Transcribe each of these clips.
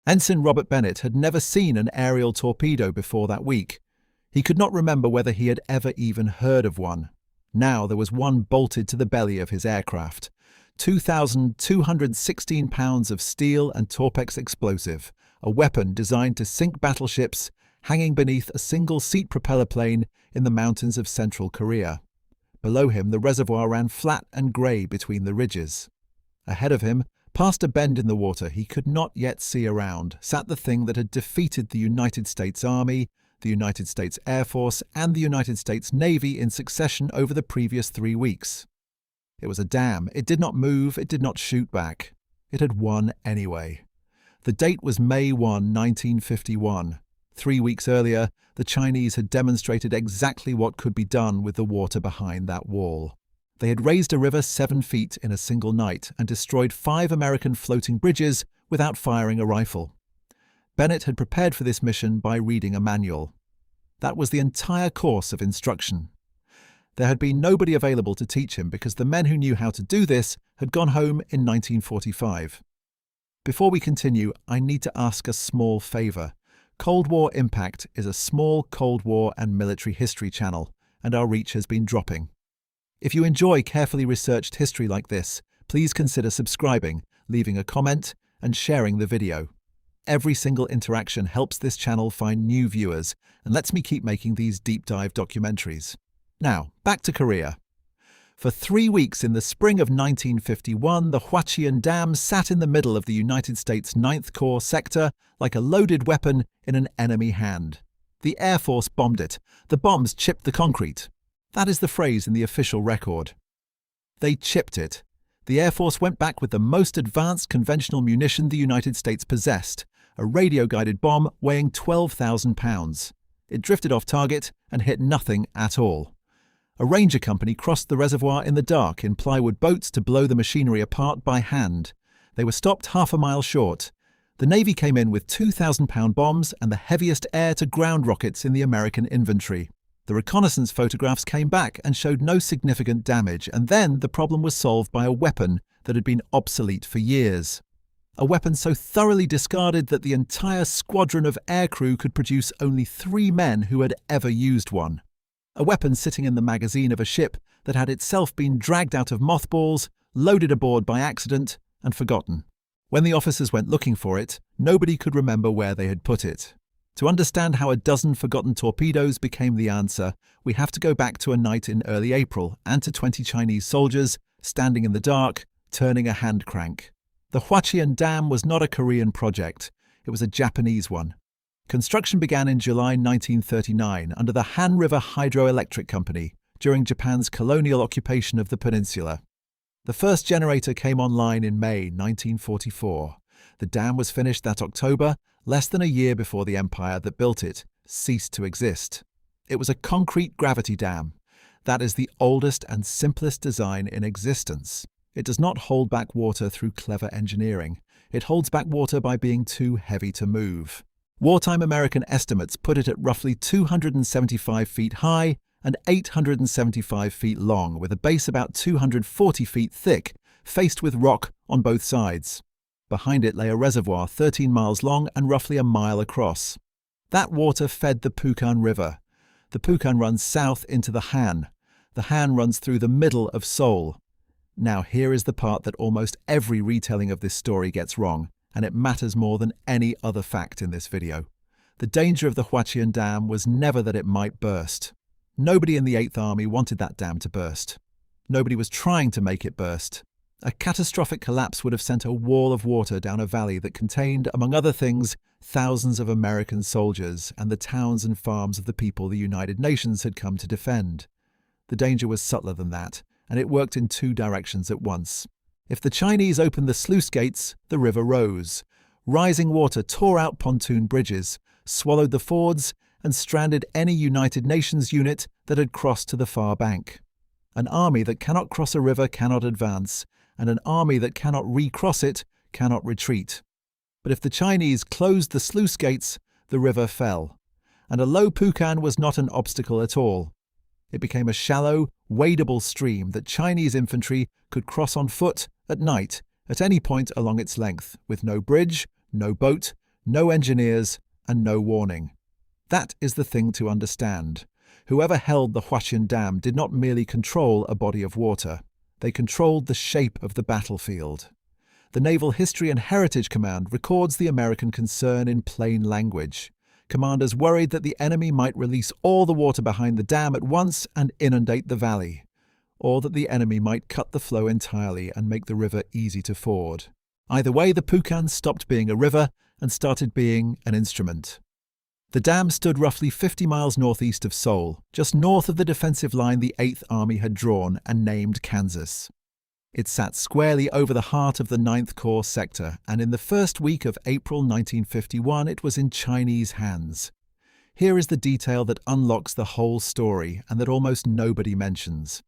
Ensign Robert Bennett had never seen an aerial torpedo before that week. He could not remember whether he had ever even heard of one. Now there was one bolted to the belly of his aircraft. 2,216 pounds of steel and Torpex explosive, a weapon designed to sink battleships, hanging beneath a single-seat propeller plane in the mountains of central Korea. Below him, the reservoir ran flat and grey between the ridges. Ahead of him, past a bend in the water he could not yet see around, sat the thing that had defeated the United States Army, the United States Air Force, and the United States Navy in succession over the previous 3 weeks. It was a dam. It did not move. It did not shoot back. It had won anyway. The date was May 1, 1951. 3 weeks earlier, the Chinese had demonstrated exactly what could be done with the water behind that wall. They had raised a river 7 feet in a single night and destroyed 5 American floating bridges without firing a rifle. Bennett had prepared for this mission by reading a manual. That was the entire course of instruction. There had been nobody available to teach him because the men who knew how to do this had gone home in 1945. Before we continue, I need to ask a small favour. Cold War Impact is a small Cold War and military history channel, and our reach has been dropping. If you enjoy carefully researched history like this, please consider subscribing, leaving a comment, and sharing the video. Every single interaction helps this channel find new viewers and lets me keep making these deep dive documentaries. Now, back to Korea. For 3 weeks in the spring of 1951, the Huachian Dam sat in the middle of the United States 9th Corps sector like a loaded weapon in an enemy hand. The Air Force bombed it. The bombs chipped the concrete. That is the phrase in the official record. They chipped it. The Air Force went back with the most advanced conventional munition the United States possessed, a radio-guided bomb weighing 12,000 pounds. It drifted off target and hit nothing at all. A Ranger Company crossed the reservoir in the dark in plywood boats to blow the machinery apart by hand. They were stopped half a mile short. The Navy came in with 2,000-pound bombs and the heaviest air-to-ground rockets in the American inventory. The reconnaissance photographs came back and showed no significant damage, and then the problem was solved by a weapon that had been obsolete for years. A weapon so thoroughly discarded that the entire squadron of aircrew could produce only 3 men who had ever used one. A weapon sitting in the magazine of a ship that had itself been dragged out of mothballs, loaded aboard by accident, and forgotten. When the officers went looking for it, nobody could remember where they had put it. To understand how a dozen forgotten torpedoes became the answer, we have to go back to a night in early April and to 20 Chinese soldiers standing in the dark, turning a hand crank. The Huachian Dam was not a Korean project. It was a Japanese one. Construction began in July 1939 under the Han River Hydroelectric Company during Japan's colonial occupation of the peninsula. The first generator came online in May 1944. The dam was finished that October, less than a year before the empire that built it ceased to exist. It was a concrete gravity dam. That is the oldest and simplest design in existence. It does not hold back water through clever engineering. It holds back water by being too heavy to move. Wartime American estimates put it at roughly 275 feet high and 875 feet long, with a base about 240 feet thick, faced with rock on both sides. Behind it lay a reservoir 13 miles long and roughly a mile across. That water fed the Pukhan River. The Pukhan runs south into the Han. The Han runs through the middle of Seoul. Now here is the part that almost every retelling of this story gets wrong, and it matters more than any other fact in this video. The danger of the Huachian Dam was never that it might burst. Nobody in the 8th Army wanted that dam to burst. Nobody was trying to make it burst. A catastrophic collapse would have sent a wall of water down a valley that contained, among other things, thousands of American soldiers and the towns and farms of the people the United Nations had come to defend. The danger was subtler than that, and it worked in 2 directions at once. If the Chinese opened the sluice gates, the river rose. Rising water tore out pontoon bridges, swallowed the fords, and stranded any United Nations unit that had crossed to the far bank. An army that cannot cross a river cannot advance, and an army that cannot recross it cannot retreat. But if the Chinese closed the sluice gates, the river fell. And a low Pukhan was not an obstacle at all. It became a shallow, wadable stream that Chinese infantry could cross on foot at night at any point along its length, with no bridge, no boat, no engineers, and no warning. That is the thing to understand. Whoever held the Huachian Dam did not merely control a body of water. They controlled the shape of the battlefield. The Naval History and Heritage Command records the American concern in plain language. Commanders worried that the enemy might release all the water behind the dam at once and inundate the valley, or that the enemy might cut the flow entirely and make the river easy to ford. Either way, the Pukhan stopped being a river and started being an instrument. The dam stood roughly 50 miles northeast of Seoul, just north of the defensive line the 8th Army had drawn and named Kansas. It sat squarely over the heart of the 9th Corps sector, and in the first week of April 1951 it was in Chinese hands. Here is the detail that unlocks the whole story and that almost nobody mentions.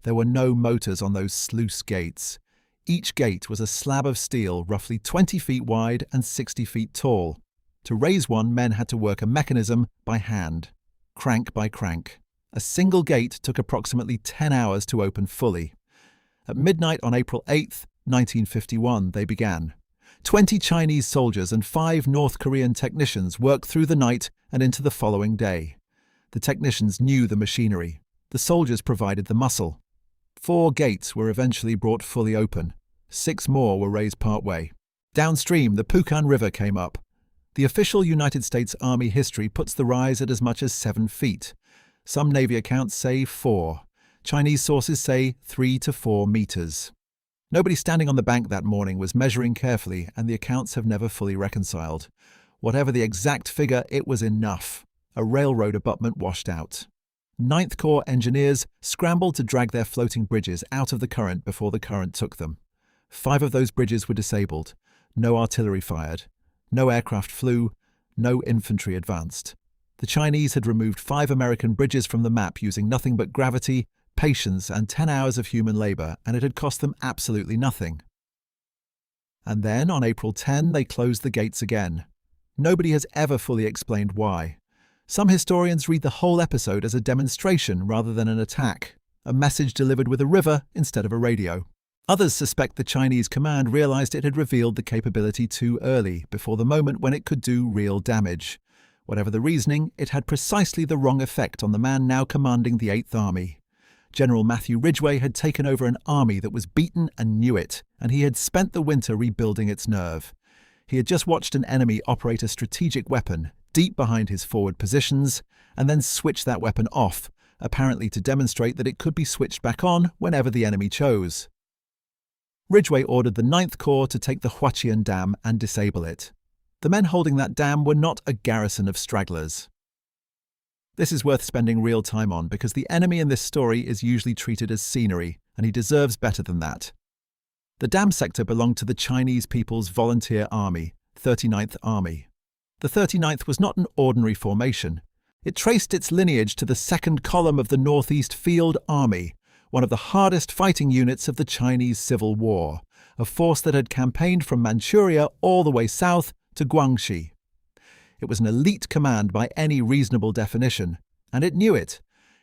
There were no motors on those sluice gates. Each gate was a slab of steel roughly 20 feet wide and 60 feet tall. To raise one, men had to work a mechanism by hand, crank by crank. A single gate took approximately 10 hours to open fully. At midnight on April 8, 1951, they began. 20 Chinese soldiers and 5 North Korean technicians worked through the night and into the following day. The technicians knew the machinery. The soldiers provided the muscle. 4 gates were eventually brought fully open. 6 more were raised partway. Downstream, the Pukhan River came up. The official United States Army history puts the rise at as much as 7 feet. Some Navy accounts say 4. Chinese sources say 3 to 4 meters. Nobody standing on the bank that morning was measuring carefully, and the accounts have never fully reconciled. Whatever the exact figure, it was enough. A railroad abutment washed out. 9th Corps engineers scrambled to drag their floating bridges out of the current before the current took them. 5 of those bridges were disabled. No artillery fired. No aircraft flew. No infantry advanced. The Chinese had removed 5 American bridges from the map using nothing but gravity, patience, and 10 hours of human labor, and it had cost them absolutely nothing. And then, on April 10, they closed the gates again. Nobody has ever fully explained why. Some historians read the whole episode as a demonstration rather than an attack, a message delivered with a river instead of a radio. Others suspect the Chinese command realized it had revealed the capability too early, before the moment when it could do real damage. Whatever the reasoning, it had precisely the wrong effect on the man now commanding the 8th Army. General Matthew Ridgway had taken over an army that was beaten and knew it, and he had spent the winter rebuilding its nerve. He had just watched an enemy operate a strategic weapon deep behind his forward positions, and then switch that weapon off, apparently to demonstrate that it could be switched back on whenever the enemy chose. Ridgway ordered the 9th Corps to take the Huachian Dam and disable it. The men holding that dam were not a garrison of stragglers. This is worth spending real time on because the enemy in this story is usually treated as scenery, and he deserves better than that. The dam sector belonged to the Chinese People's Volunteer Army, 39th Army. The 39th was not an ordinary formation. It traced its lineage to the 2nd Column of the Northeast Field Army, one of the hardest fighting units of the Chinese Civil War, a force that had campaigned from Manchuria all the way south to Guangxi. It was an elite command by any reasonable definition, and it knew it.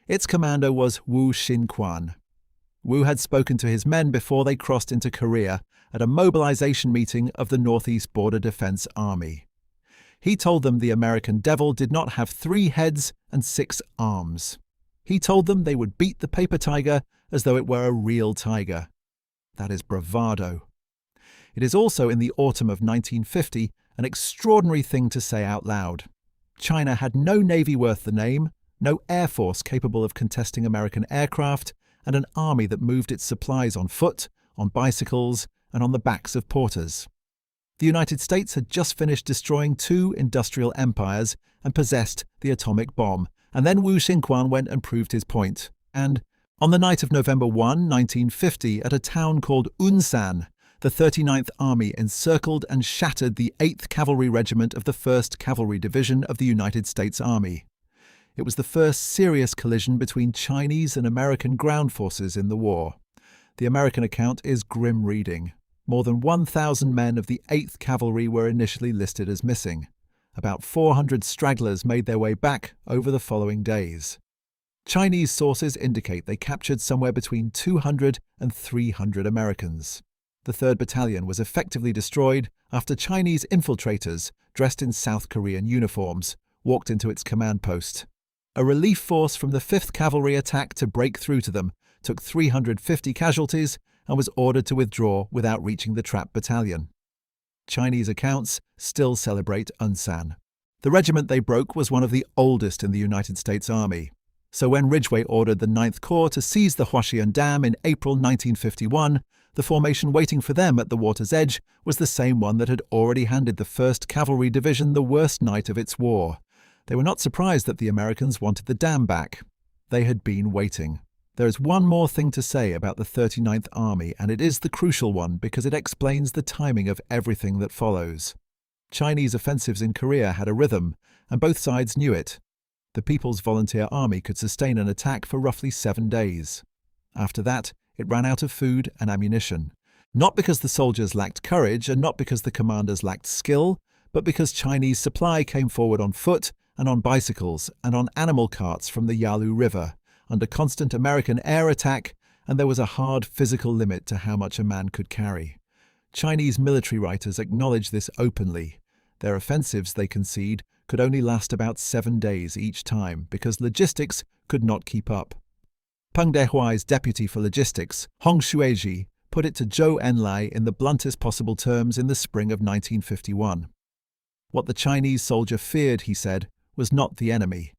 Its commander was Wu Xinquan. Wu had spoken to his men before they crossed into Korea at a mobilization meeting of the Northeast Border Defense Army. He told them the American devil did not have 3 heads and 6 arms. He told them they would beat the paper tiger as though it were a real tiger. That is bravado. It is also in the autumn of 1950 an extraordinary thing to say out loud. China had no navy worth the name, no air force capable of contesting American aircraft, and an army that moved its supplies on foot, on bicycles, and on the backs of porters. The United States had just finished destroying 2 industrial empires and possessed the atomic bomb, and then Wu Xinquan went and proved his point. And, on the night of November 1, 1950, at a town called Unsan, the 39th Army encircled and shattered the 8th Cavalry Regiment of the 1st Cavalry Division of the United States Army. It was the first serious collision between Chinese and American ground forces in the war. The American account is grim reading. More than 1,000 men of the 8th Cavalry were initially listed as missing. About 400 stragglers made their way back over the following days. Chinese sources indicate they captured somewhere between 200 and 300 Americans. The 3rd Battalion was effectively destroyed after Chinese infiltrators, dressed in South Korean uniforms, walked into its command post. A relief force from the 5th Cavalry attacked to break through to them, took 350 casualties, and was ordered to withdraw without reaching the trap battalion. Chinese accounts still celebrate Unsan. The regiment they broke was one of the oldest in the United States Army. So when Ridgway ordered the 9th Corps to seize the Huachian Dam in April 1951, the formation waiting for them at the water's edge was the same one that had already handed the 1st Cavalry Division the worst night of its war. They were not surprised that the Americans wanted the dam back. They had been waiting. There is one more thing to say about the 39th Army, and it is the crucial one because it explains the timing of everything that follows. Chinese offensives in Korea had a rhythm, and both sides knew it. The People's Volunteer Army could sustain an attack for roughly 7 days. After that, it ran out of food and ammunition. Not because the soldiers lacked courage and not because the commanders lacked skill, but because Chinese supply came forward on foot and on bicycles and on animal carts from the Yalu River, under constant American air attack, and there was a hard physical limit to how much a man could carry. Chinese military writers acknowledge this openly. Their offensives, they concede, could only last about 7 days each time because logistics could not keep up. Peng Dehuai's deputy for logistics, Hong Shueji, put it to Zhou Enlai in the bluntest possible terms in the spring of 1951. What the Chinese soldier feared, he said, was not the enemy.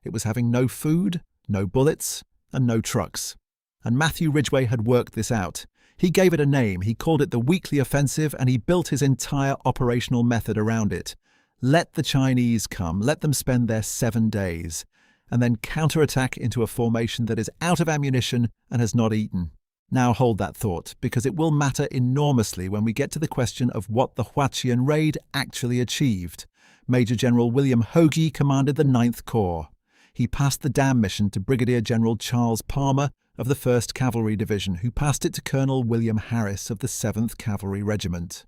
It was having no food, no bullets, and no trucks. And Matthew Ridgway had worked this out. He gave it a name, he called it the weekly offensive, and he built his entire operational method around it. Let the Chinese come, let them spend their 7 days, and then counterattack into a formation that is out of ammunition and has not eaten. Now hold that thought, because it will matter enormously when we get to the question of what the Huachian raid actually achieved. Major General William Hoagie commanded the 9th Corps. He passed the dam mission to Brigadier General Charles Palmer of the 1st Cavalry Division, who passed it to Colonel William Harris of the 7th Cavalry Regiment.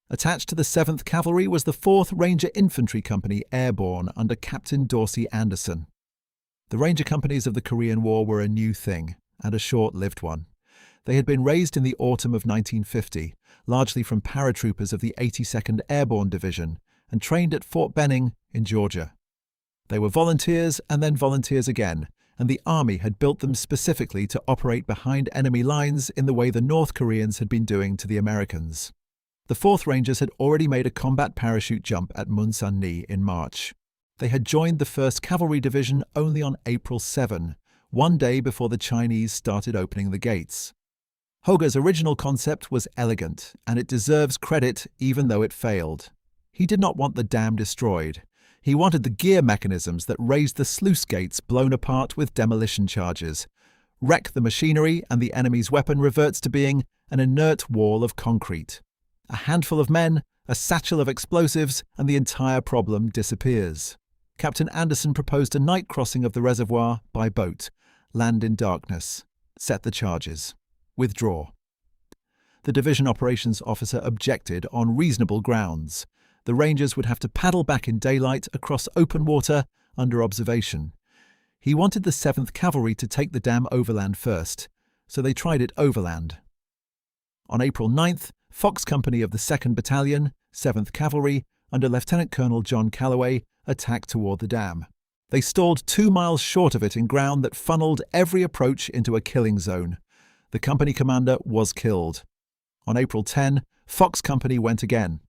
Attached to the 7th Cavalry was the 4th Ranger Infantry Company Airborne under Captain Dorsey Anderson. The Ranger Companies of the Korean War were a new thing, and a short-lived one. They had been raised in the autumn of 1950, largely from paratroopers of the 82nd Airborne Division, and trained at Fort Benning in Georgia. They were volunteers and then volunteers again, and the Army had built them specifically to operate behind enemy lines in the way the North Koreans had been doing to the Americans. The 4th Rangers had already made a combat parachute jump at Munsan-ni in March. They had joined the 1st Cavalry Division only on April 7, one day before the Chinese started opening the gates. Hoga's original concept was elegant, and it deserves credit even though it failed. He did not want the dam destroyed. He wanted the gear mechanisms that raised the sluice gates blown apart with demolition charges. Wreck the machinery and the enemy's weapon reverts to being an inert wall of concrete. A handful of men, a satchel of explosives, and the entire problem disappears. Captain Anderson proposed a night crossing of the reservoir by boat, land in darkness, set the charges, withdraw. The division operations officer objected on reasonable grounds. The Rangers would have to paddle back in daylight across open water under observation. He wanted the 7th Cavalry to take the dam overland first, so they tried it overland. On April 9th, Fox Company of the 2nd Battalion, 7th Cavalry, under Lieutenant Colonel John Calloway, attacked toward the dam. They stalled 2 miles short of it in ground that funneled every approach into a killing zone. The company commander was killed. On April 10, Fox Company went again.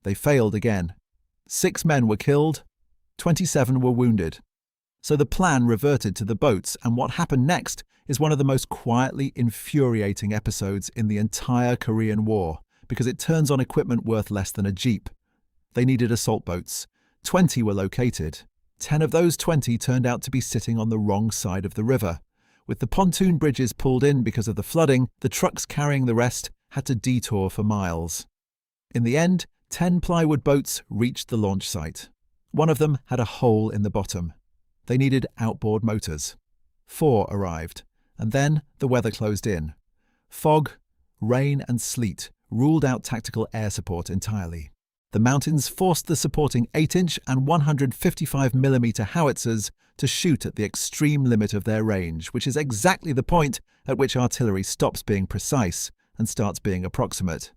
They failed again. 6 men were killed, 27 were wounded. So the plan reverted to the boats, and what happened next is one of the most quietly infuriating episodes in the entire Korean War, because it turns on equipment worth less than a jeep. They needed assault boats. 20 were located. 10 of those 20 turned out to be sitting on the wrong side of the river. With the pontoon bridges pulled in because of the flooding, the trucks carrying the rest had to detour for miles. In the end, 10 plywood boats reached the launch site. One of them had a hole in the bottom. They needed outboard motors. 4 arrived, and then the weather closed in. Fog, rain and sleet ruled out tactical air support entirely. The mountains forced the supporting 8-inch and 155mm howitzers to shoot at the extreme limit of their range, which is exactly the point at which artillery stops being precise and starts being approximate.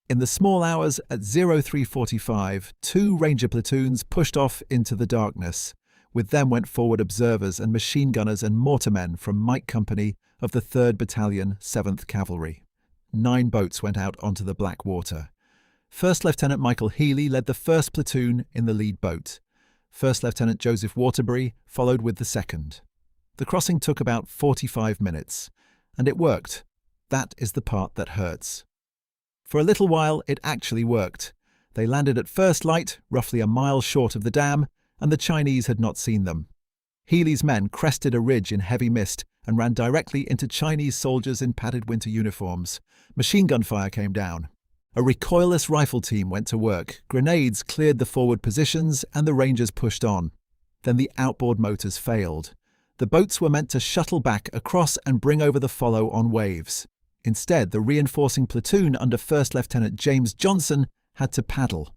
In the small hours at 03:45, 2 Ranger platoons pushed off into the darkness. With them went forward observers and machine gunners and mortarmen from Mike Company of the 3rd Battalion, 7th Cavalry. 9 boats went out onto the black water. First Lieutenant Michael Healy led the 1st platoon in the lead boat. First Lieutenant Joseph Waterbury followed with the 2nd. The crossing took about 45 minutes, and it worked. That is the part that hurts. For a little while, it actually worked. They landed at first light, roughly a mile short of the dam, and the Chinese had not seen them. Healy's men crested a ridge in heavy mist and ran directly into Chinese soldiers in padded winter uniforms. Machine gun fire came down. A recoilless rifle team went to work. Grenades cleared the forward positions, and the Rangers pushed on. Then the outboard motors failed. The boats were meant to shuttle back across and bring over the follow on waves. Instead, the reinforcing platoon under First Lieutenant James Johnson had to paddle,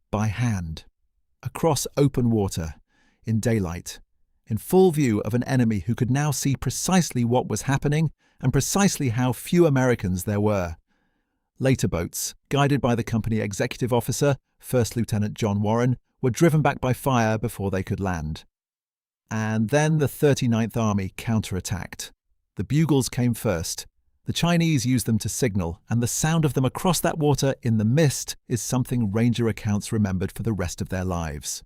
by hand, across open water, in daylight, in full view of an enemy who could now see precisely what was happening and precisely how few Americans there were. Later boats, guided by the company executive officer, First Lieutenant John Warren, were driven back by fire before they could land. And then the 39th Army counterattacked. The bugles came first. The Chinese used them to signal, and the sound of them across that water in the mist is something Ranger accounts remembered for the rest of their lives.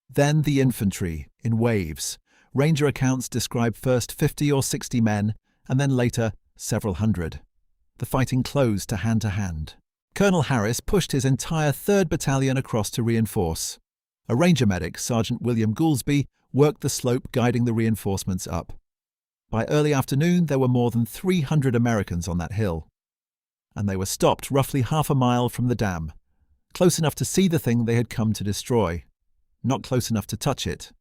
Then the infantry, in waves. Ranger accounts describe first 50 or 60 men, and then later several hundred. The fighting closed to hand. Colonel Harris pushed his entire 3rd Battalion across to reinforce. A Ranger medic, Sergeant William Goolsby, worked the slope guiding the reinforcements up. By early afternoon, there were more than 300 Americans on that hill. And they were stopped roughly half a mile from the dam, close enough to see the thing they had come to destroy, not close enough to touch it.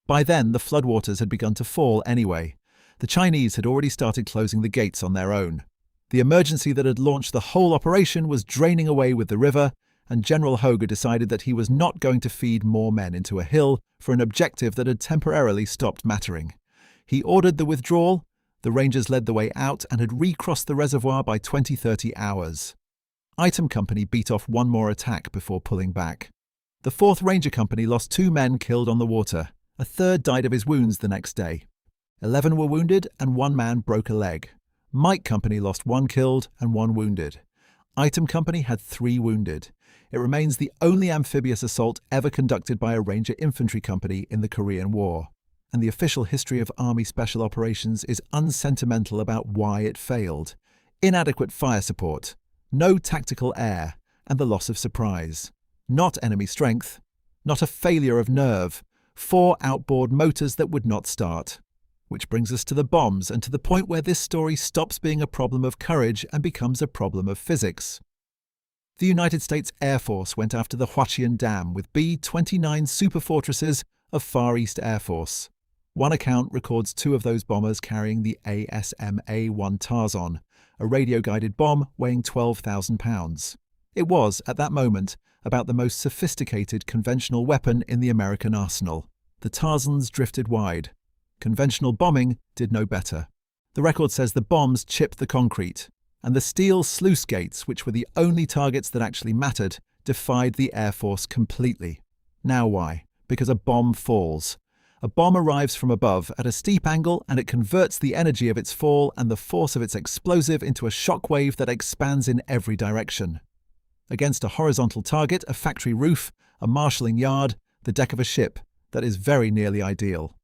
By then, the floodwaters had begun to fall anyway. The Chinese had already started closing the gates on their own. The emergency that had launched the whole operation was draining away with the river, and General Hoger decided that he was not going to feed more men into a hill for an objective that had temporarily stopped mattering. He ordered the withdrawal. The Rangers led the way out and had recrossed the reservoir by 20-30 hours. Item Company beat off one more attack before pulling back. The 4th Ranger Company lost 2 men killed on the water. A 3rd died of his wounds the next day. 11 were wounded and 1 man broke a leg. Mike Company lost 1 killed and 1 wounded. Item Company had 3 wounded. It remains the only amphibious assault ever conducted by a Ranger Infantry Company in the Korean War. And the official history of Army Special Operations is unsentimental about why it failed. Inadequate fire support, no tactical air, and the loss of surprise. Not enemy strength, not a failure of nerve, 4 outboard motors that would not start. Which brings us to the bombs and to the point where this story stops being a problem of courage and becomes a problem of physics. The United States Air Force went after the Huachian Dam with B-29 Superfortresses of Far East Air Force. One account records 2 of those bombers carrying the ASMA-1 Tarzon, a radio-guided bomb weighing 12,000 pounds. It was, at that moment, about the most sophisticated conventional weapon in the American arsenal. The Tarzans drifted wide. Conventional bombing did no better. The record says the bombs chipped the concrete, and the steel sluice gates, which were the only targets that actually mattered, defied the Air Force completely. Now why? Because a bomb falls. A bomb arrives from above at a steep angle and it converts the energy of its fall and the force of its explosive into a shock wave that expands in every direction. Against a horizontal target, a factory roof, a marshalling yard, the deck of a ship, that is very nearly ideal.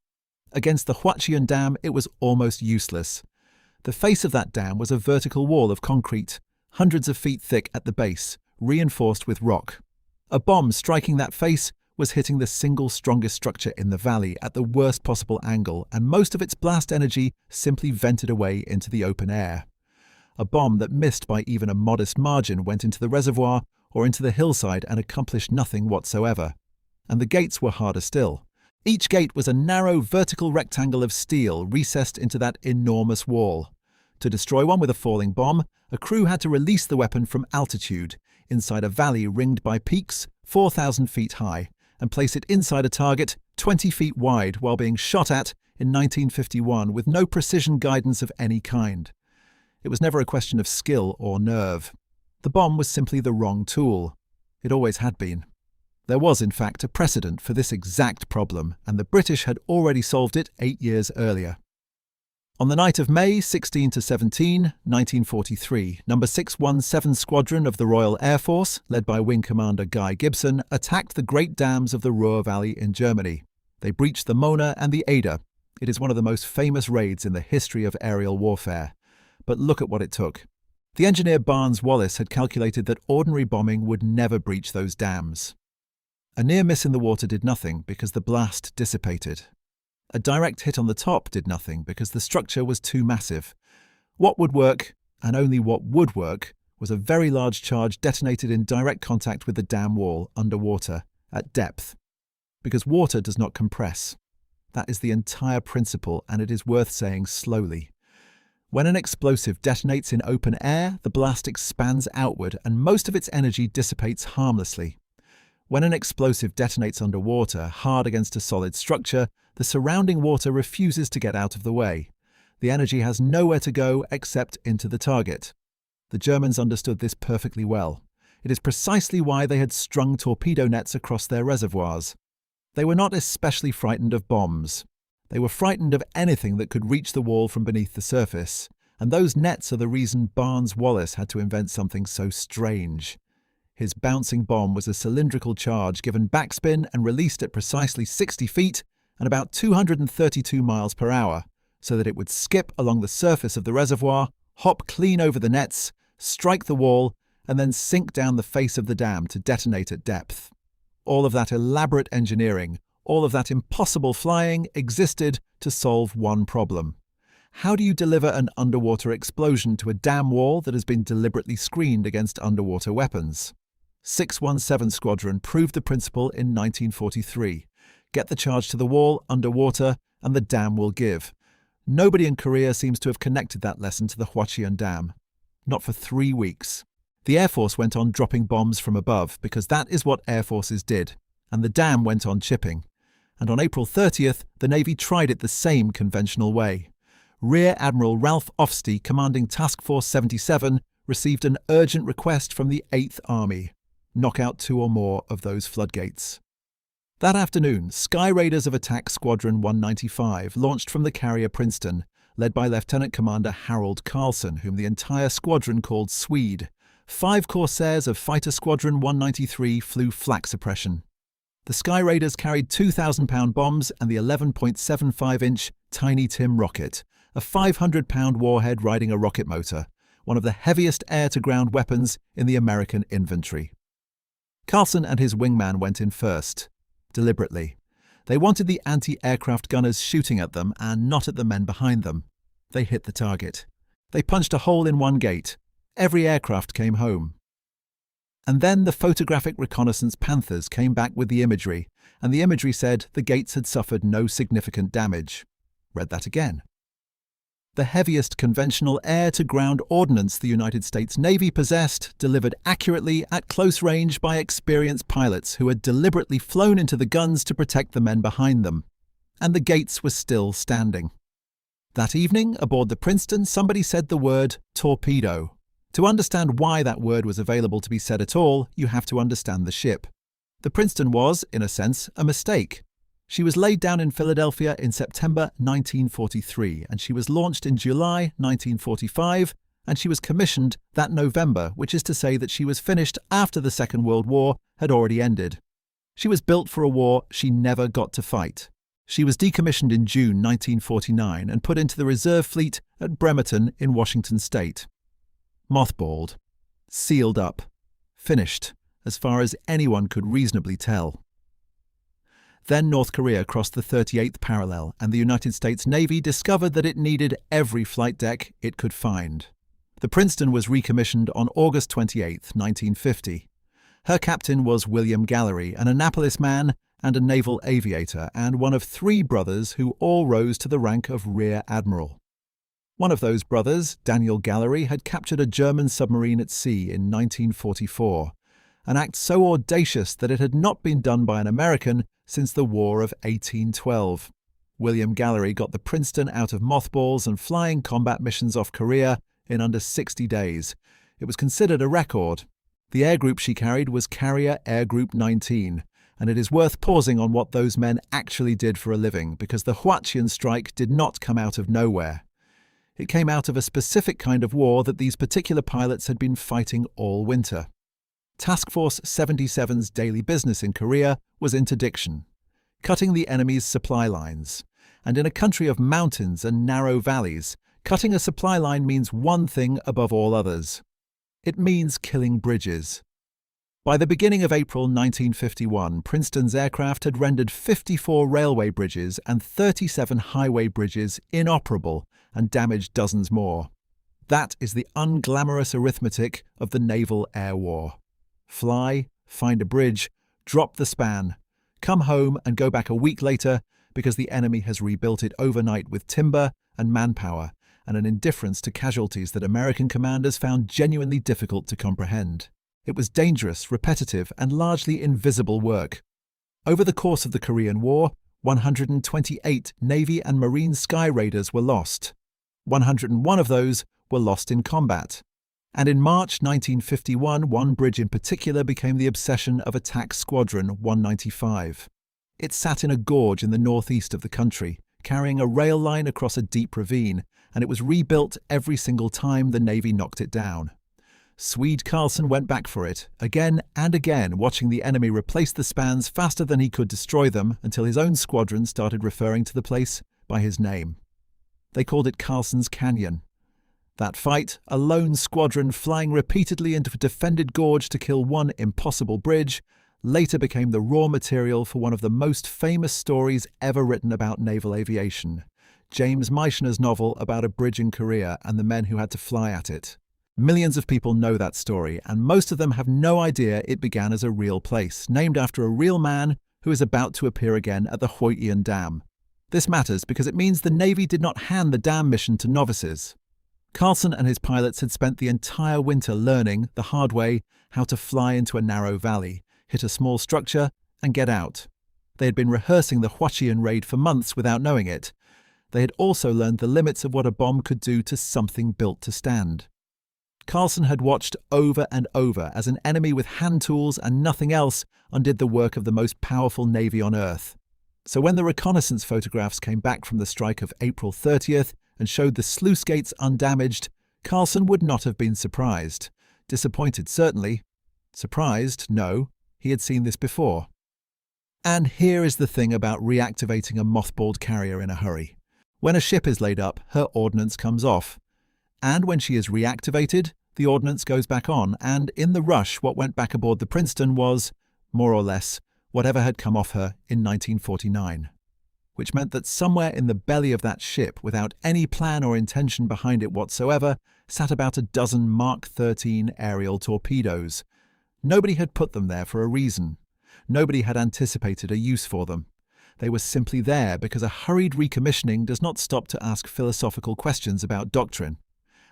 Against the Huachian Dam, it was almost useless. The face of that dam was a vertical wall of concrete, hundreds of feet thick at the base, reinforced with rock. A bomb striking that face was hitting the single strongest structure in the valley at the worst possible angle, and most of its blast energy simply vented away into the open air. A bomb that missed by even a modest margin went into the reservoir or into the hillside and accomplished nothing whatsoever. And the gates were harder still. Each gate was a narrow vertical rectangle of steel recessed into that enormous wall. To destroy one with a falling bomb, a crew had to release the weapon from altitude, inside a valley ringed by peaks 4,000 feet high, and place it inside a target 20 feet wide while being shot at in 1951 with no precision guidance of any kind. It was never a question of skill or nerve. The bomb was simply the wrong tool. It always had been. There was, in fact, a precedent for this exact problem, and the British had already solved it 8 years earlier. On the night of May 16 to 17, 1943, No. 617 Squadron of the Royal Air Force, led by Wing Commander Guy Gibson, attacked the Great Dams of the Ruhr Valley in Germany. They breached the Mona and the Ada. It is one of the most famous raids in the history of aerial warfare. But look at what it took. The engineer Barnes Wallis had calculated that ordinary bombing would never breach those dams. A near miss in the water did nothing because the blast dissipated. A direct hit on the top did nothing because the structure was too massive. What would work, and only what would work, was a very large charge detonated in direct contact with the dam wall underwater, at depth. Because water does not compress. That is the entire principle, and it is worth saying slowly. When an explosive detonates in open air, the blast expands outward and most of its energy dissipates harmlessly. When an explosive detonates underwater, hard against a solid structure, the surrounding water refuses to get out of the way. The energy has nowhere to go except into the target. The Germans understood this perfectly well. It is precisely why they had strung torpedo nets across their reservoirs. They were not especially frightened of bombs. They were frightened of anything that could reach the wall from beneath the surface, and those nets are the reason Barnes Wallis had to invent something so strange. His bouncing bomb was a cylindrical charge given backspin and released at precisely 60 feet and about 232 miles per hour, so that it would skip along the surface of the reservoir, hop clean over the nets, strike the wall, and then sink down the face of the dam to detonate at depth. All of that elaborate engineering, all of that impossible flying existed to solve one problem. How do you deliver an underwater explosion to a dam wall that has been deliberately screened against underwater weapons? 617 Squadron proved the principle in 1943. Get the charge to the wall underwater and the dam will give. Nobody in Korea seems to have connected that lesson to the Huachian Dam. Not for 3 weeks. The Air Force went on dropping bombs from above because that is what Air Forces did, and the dam went on chipping. And on April 30th, the Navy tried it the same conventional way. Rear Admiral Ralph Ofstie, commanding Task Force 77, received an urgent request from the 8th Army. Knock out 2 or more of those floodgates. That afternoon, Skyraiders of Attack Squadron 195 launched from the carrier Princeton, led by Lieutenant Commander Harold Carlson, whom the entire squadron called Swede. 5 Corsairs of Fighter Squadron 193 flew flak suppression. The Skyraiders carried 2,000-pound bombs and the 11.75-inch Tiny Tim rocket, a 500-pound warhead riding a rocket motor, one of the heaviest air-to-ground weapons in the American infantry. Carlson and his wingman went in first. Deliberately. They wanted the anti-aircraft gunners shooting at them and not at the men behind them. They hit the target. They punched a hole in one gate. Every aircraft came home. And then the photographic reconnaissance Panthers came back with the imagery, and the imagery said the gates had suffered no significant damage. Read that again. The heaviest conventional air-to-ground ordnance the United States Navy possessed, delivered accurately at close range by experienced pilots who had deliberately flown into the guns to protect the men behind them. And the gates were still standing. That evening, aboard the Princeton, somebody said the word torpedo. To understand why that word was available to be said at all, you have to understand the ship. The Princeton was, in a sense, a mistake. She was laid down in Philadelphia in September 1943, and she was launched in July 1945, and she was commissioned that November, which is to say that she was finished after the Second World War had already ended. She was built for a war she never got to fight. She was decommissioned in June 1949 and put into the reserve fleet at Bremerton in Washington State. Mothballed, sealed up, finished, as far as anyone could reasonably tell. Then North Korea crossed the 38th parallel, and the United States Navy discovered that it needed every flight deck it could find. The Princeton was recommissioned on August 28, 1950. Her captain was William Gallery, an Annapolis man and a naval aviator, and one of 3 brothers who all rose to the rank of Rear Admiral. One of those brothers, Daniel Gallery, had captured a German submarine at sea in 1944, an act so audacious that it had not been done by an American since the War of 1812. William Gallery got the Princeton out of mothballs and flying combat missions off Korea in under 60 days. It was considered a record. The air group she carried was Carrier Air Group 19, and it is worth pausing on what those men actually did for a living, because the Huachian strike did not come out of nowhere. It came out of a specific kind of war that these particular pilots had been fighting all winter. Task Force 77's daily business in Korea was interdiction, cutting the enemy's supply lines. And in a country of mountains and narrow valleys, cutting a supply line means one thing above all others. It means killing bridges. By the beginning of April 1951, Princeton's aircraft had rendered 54 railway bridges and 37 highway bridges inoperable and damaged dozens more. That is the unglamorous arithmetic of the naval air war. Fly, find a bridge, drop the span, come home and go back a week later because the enemy has rebuilt it overnight with timber and manpower and an indifference to casualties that American commanders found genuinely difficult to comprehend. It was dangerous, repetitive, and largely invisible work. Over the course of the Korean War, 128 Navy and Marine Skyraiders were lost. 101 of those were lost in combat. And in March 1951, one bridge in particular became the obsession of Attack Squadron 195. It sat in a gorge in the northeast of the country, carrying a rail line across a deep ravine, and it was rebuilt every single time the Navy knocked it down. Swede Carlson went back for it, again and again, watching the enemy replace the spans faster than he could destroy them until his own squadron started referring to the place by his name. They called it Carlson's Canyon. That fight, a lone squadron flying repeatedly into a defended gorge to kill one impossible bridge, later became the raw material for one of the most famous stories ever written about naval aviation, James Meishner's novel about a bridge in Korea and the men who had to fly at it. Millions of people know that story, and most of them have no idea it began as a real place, named after a real man who is about to appear again at the Huachian Dam. This matters because it means the Navy did not hand the dam mission to novices. Carlson and his pilots had spent the entire winter learning, the hard way, how to fly into a narrow valley, hit a small structure, and get out. They had been rehearsing the Huachian raid for months without knowing it. They had also learned the limits of what a bomb could do to something built to stand. Carlson had watched over and over as an enemy with hand tools and nothing else undid the work of the most powerful navy on Earth. So when the reconnaissance photographs came back from the strike of April 30th and showed the sluice gates undamaged, Carlson would not have been surprised. Disappointed, certainly. Surprised, no. He had seen this before. And here is the thing about reactivating a mothballed carrier in a hurry. When a ship is laid up, her ordnance comes off. And when she is reactivated, the ordnance goes back on, and in the rush what went back aboard the Princeton was, more or less, whatever had come off her in 1949. Which meant that somewhere in the belly of that ship, without any plan or intention behind it whatsoever, sat about a dozen Mark 13 aerial torpedoes. Nobody had put them there for a reason. Nobody had anticipated a use for them. They were simply there because a hurried recommissioning does not stop to ask philosophical questions about doctrine.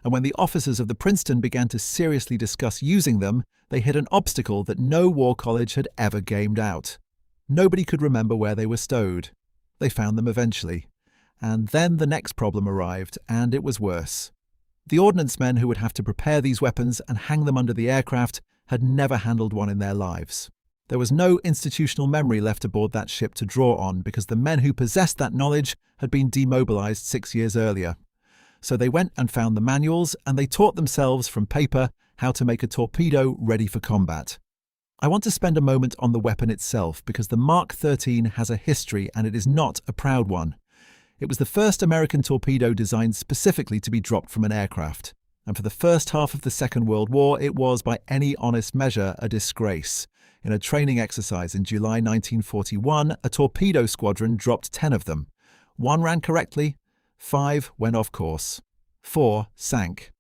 And when the officers of the Princeton began to seriously discuss using them, they hit an obstacle that no war college had ever gamed out. Nobody could remember where they were stowed. They found them eventually. And then the next problem arrived, and it was worse. The ordnance men who would have to prepare these weapons and hang them under the aircraft had never handled one in their lives. There was no institutional memory left aboard that ship to draw on because the men who possessed that knowledge had been demobilized 6 years earlier. So they went and found the manuals, and they taught themselves from paper how to make a torpedo ready for combat. I want to spend a moment on the weapon itself because the Mark 13 has a history and it is not a proud one. It was the first American torpedo designed specifically to be dropped from an aircraft. And for the first half of the Second World War, it was, by any honest measure, a disgrace. In a training exercise in July 1941, a torpedo squadron dropped 10 of them. 1 ran correctly, 5 went off course, 4 sank.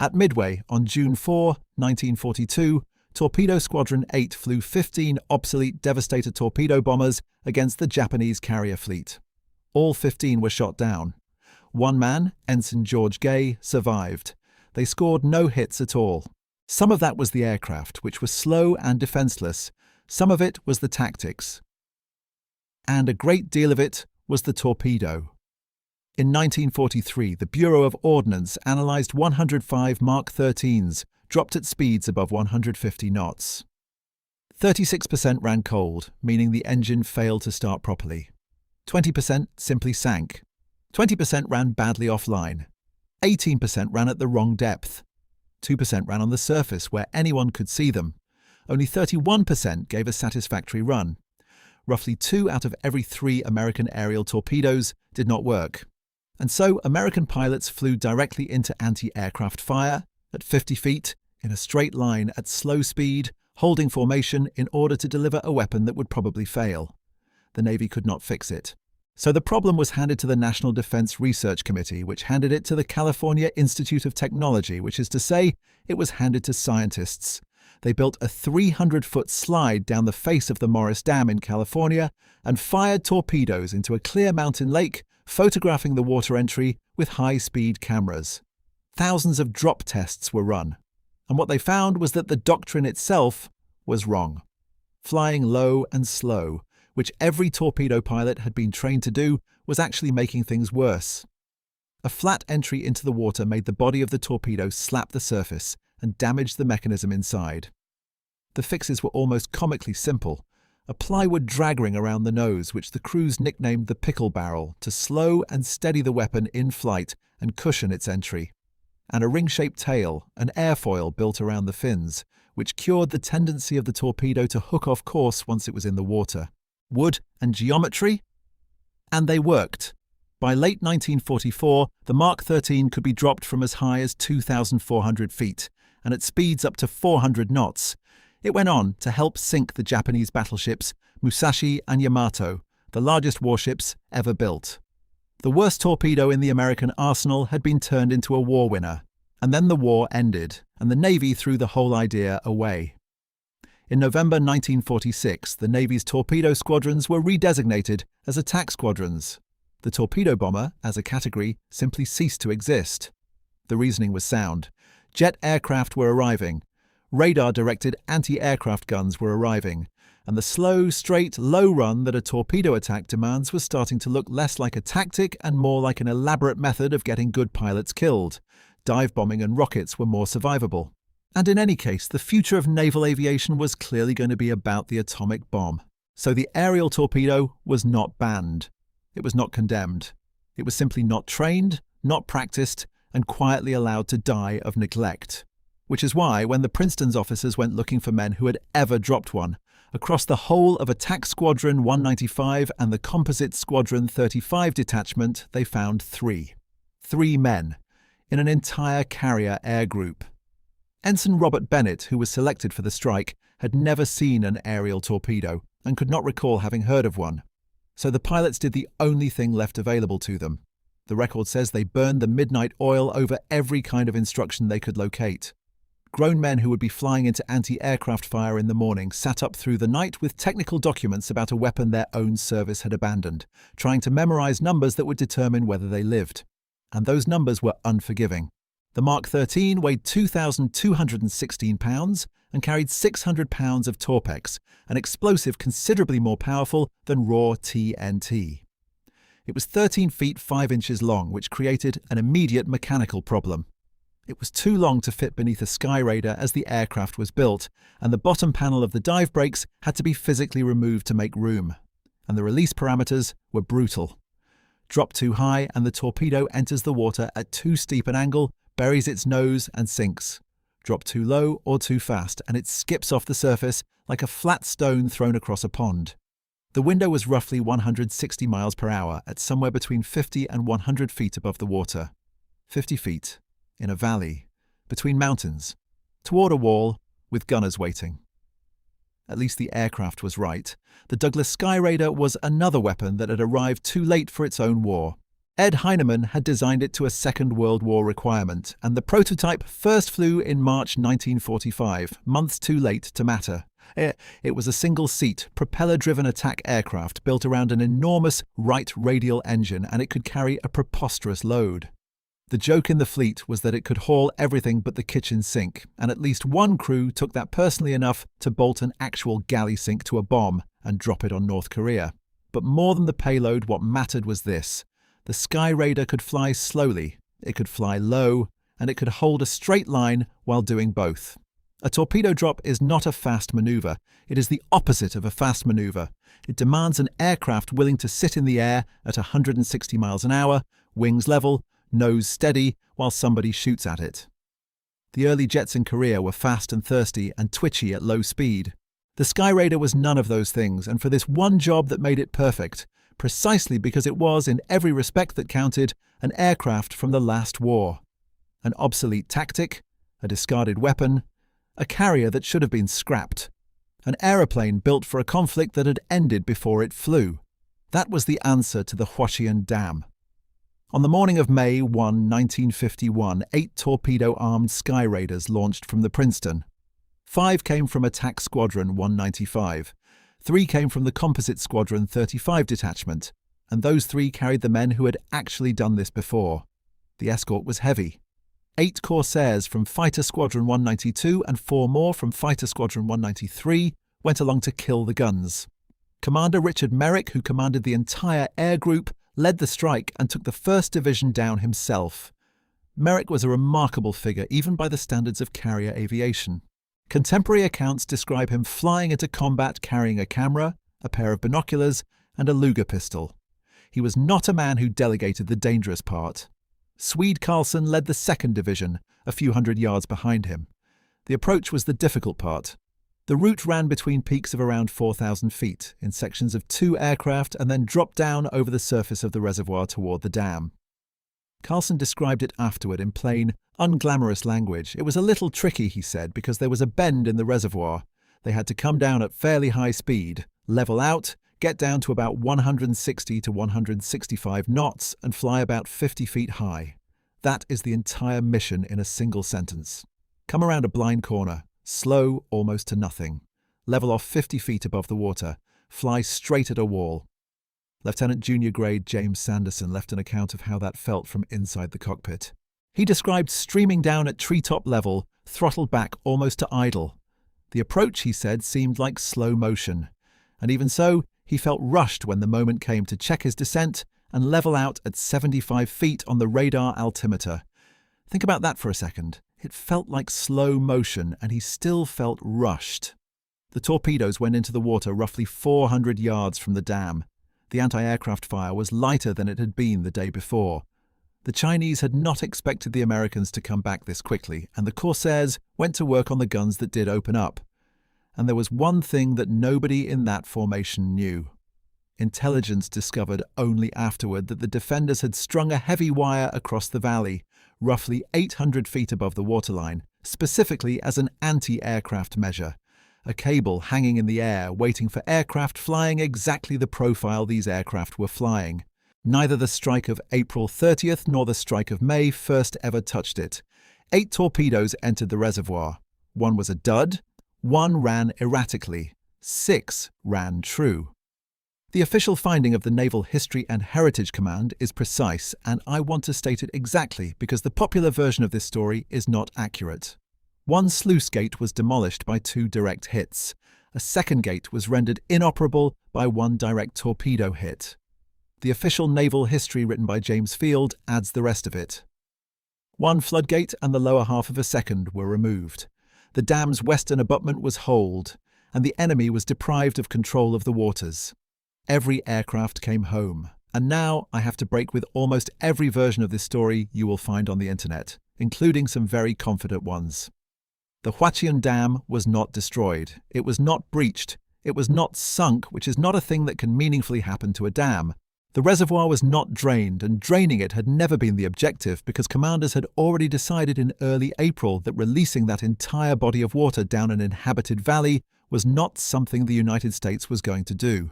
At Midway, on June 4, 1942, Torpedo Squadron 8 flew 15 obsolete Devastator torpedo bombers against the Japanese carrier fleet. All 15 were shot down. One man, Ensign George Gay, survived. They scored no hits at all. Some of that was the aircraft, which was slow and defenseless. Some of it was the tactics. And a great deal of it was the torpedo. In 1943, the Bureau of Ordnance analyzed 105 Mark 13s, dropped at speeds above 150 knots. 36% ran cold, meaning the engine failed to start properly. 20% simply sank. 20% ran badly offline. 18% ran at the wrong depth. 2% ran on the surface where anyone could see them. Only 31% gave a satisfactory run. Roughly 2 out of every 3 American aerial torpedoes did not work. And so American pilots flew directly into anti-aircraft fire at 50 feet, in a straight line at slow speed, holding formation in order to deliver a weapon that would probably fail. The Navy could not fix it. So the problem was handed to the National Defense Research Committee, which handed it to the California Institute of Technology, which is to say, it was handed to scientists. They built a 300-foot slide down the face of the Morris Dam in California and fired torpedoes into a clear mountain lake, photographing the water entry with high-speed cameras. Thousands of drop tests were run, and what they found was that the doctrine itself was wrong. Flying low and slow, which every torpedo pilot had been trained to do, was actually making things worse. A flat entry into the water made the body of the torpedo slap the surface and damage the mechanism inside. The fixes were almost comically simple. A plywood drag ring around the nose, which the crews nicknamed the pickle barrel, to slow and steady the weapon in flight and cushion its entry. And a ring-shaped tail, an airfoil built around the fins, which cured the tendency of the torpedo to hook off course once it was in the water. Wood and geometry? And they worked. By late 1944, the Mark 13 could be dropped from as high as 2,400 feet, and at speeds up to 400 knots. It went on to help sink the Japanese battleships Musashi and Yamato, the largest warships ever built. The worst torpedo in the American arsenal had been turned into a war winner, and then the war ended, and the Navy threw the whole idea away. In November 1946, the Navy's torpedo squadrons were redesignated as attack squadrons. The torpedo bomber, as a category, simply ceased to exist. The reasoning was sound. Jet aircraft were arriving. Radar-directed anti-aircraft guns were arriving, and the slow, straight, low run that a torpedo attack demands was starting to look less like a tactic and more like an elaborate method of getting good pilots killed. Dive bombing and rockets were more survivable. And in any case, the future of naval aviation was clearly going to be about the atomic bomb. So the aerial torpedo was not banned. It was not condemned. It was simply not trained, not practiced, and quietly allowed to die of neglect. Which is why, when the Princeton's officers went looking for men who had ever dropped one, across the whole of Attack Squadron 195 and the Composite Squadron 35 detachment, they found 3. 3 men, in an entire carrier air group. Ensign Robert Bennett, who was selected for the strike, had never seen an aerial torpedo and could not recall having heard of one. So the pilots did the only thing left available to them. The record says they burned the midnight oil over every kind of instruction they could locate. Grown men who would be flying into anti-aircraft fire in the morning sat up through the night with technical documents about a weapon their own service had abandoned, trying to memorize numbers that would determine whether they lived. And those numbers were unforgiving. The Mark 13 weighed 2,216 pounds and carried 600 pounds of torpex, an explosive considerably more powerful than raw TNT. It was 13 feet 5 inches long, which created an immediate mechanical problem. It was too long to fit beneath a Skyraider as the aircraft was built, and the bottom panel of the dive brakes had to be physically removed to make room. And the release parameters were brutal. Drop too high and the torpedo enters the water at too steep an angle, buries its nose and sinks. Drop too low or too fast and it skips off the surface like a flat stone thrown across a pond. The window was roughly 160 miles per hour at somewhere between 50 and 100 feet above the water. 50 feet. In a valley, between mountains, toward a wall, with gunners waiting. At least the aircraft was right. The Douglas Skyraider was another weapon that had arrived too late for its own war. Ed Heinemann had designed it to a Second World War requirement, and the prototype first flew in March 1945, months too late to matter. It was a single-seat, propeller-driven attack aircraft built around an enormous right radial engine, and it could carry a preposterous load. The joke in the fleet was that it could haul everything but the kitchen sink, and at least one crew took that personally enough to bolt an actual galley sink to a bomb and drop it on North Korea. But more than the payload, what mattered was this. The Skyraider could fly slowly, it could fly low, and it could hold a straight line while doing both. A torpedo drop is not a fast maneuver. It is the opposite of a fast maneuver. It demands an aircraft willing to sit in the air at 160 miles an hour, wings level, nose steady, while somebody shoots at it. The early jets in Korea were fast and thirsty and twitchy at low speed. The Skyraider was none of those things, and for this one job that made it perfect, precisely because it was, in every respect that counted, an aircraft from the last war. An obsolete tactic, a discarded weapon, a carrier that should have been scrapped, an aeroplane built for a conflict that had ended before it flew. That was the answer to the Huachian Dam. On the morning of May 1, 1951, 8 torpedo-armed Skyraiders launched from the Princeton. 5 came from Attack Squadron 195, 3 came from the Composite Squadron 35 detachment, and those 3 carried the men who had actually done this before. The escort was heavy. 8 Corsairs from Fighter Squadron 192 and 4 more from Fighter Squadron 193 went along to kill the guns. Commander Richard Merrick, who commanded the entire air group, led the strike and took the 1st Division down himself. Merrick was a remarkable figure even by the standards of carrier aviation. Contemporary accounts describe him flying into combat carrying a camera, a pair of binoculars, and a Luger pistol. He was not a man who delegated the dangerous part. Swede Carlson led the 2nd Division, a few hundred yards behind him. The approach was the difficult part. The route ran between peaks of around 4,000 feet, in sections of 2 aircraft, and then dropped down over the surface of the reservoir toward the dam. Carlson described it afterward in plain, unglamorous language. It was a little tricky, he said, because there was a bend in the reservoir. They had to come down at fairly high speed, level out, get down to about 160 to 165 knots, and fly about 50 feet high. That is the entire mission in a single sentence. Come around a blind corner, slow almost to nothing, level off 50 feet above the water, fly straight at a wall. Lieutenant Junior Grade James Sanderson left an account of how that felt from inside the cockpit. He described streaming down at treetop level, throttled back almost to idle. The approach, he said, seemed like slow motion, and even so, he felt rushed when the moment came to check his descent and level out at 75 feet on the radar altimeter. Think about that for a second. It felt like slow motion, and he still felt rushed. The torpedoes went into the water roughly 400 yards from the dam. The anti-aircraft fire was lighter than it had been the day before. The Chinese had not expected the Americans to come back this quickly, and the Corsairs went to work on the guns that did open up. And there was one thing that nobody in that formation knew. Intelligence discovered only afterward that the defenders had strung a heavy wire across the valley, roughly 800 feet above the waterline, specifically as an anti-aircraft measure. A cable hanging in the air, waiting for aircraft flying exactly the profile these aircraft were flying. Neither the strike of April 30th nor the strike of May 1st ever touched it. 8 torpedoes entered the reservoir. 1 was a dud. 1 ran erratically. 6 ran true. The official finding of the Naval History and Heritage Command is precise, and I want to state it exactly because the popular version of this story is not accurate. 1 sluice gate was demolished by 2 direct hits. A 2nd gate was rendered inoperable by 1 direct torpedo hit. The official naval history written by James Field adds the rest of it. 1 floodgate and the lower half of a 2nd were removed. The dam's western abutment was holed, and the enemy was deprived of control of the waters. Every aircraft came home, and now I have to break with almost every version of this story you will find on the internet, including some very confident ones. The Huachian Dam was not destroyed. It was not breached. It was not sunk, which is not a thing that can meaningfully happen to a dam. The reservoir was not drained, and draining it had never been the objective because commanders had already decided in early April that releasing that entire body of water down an inhabited valley was not something the United States was going to do.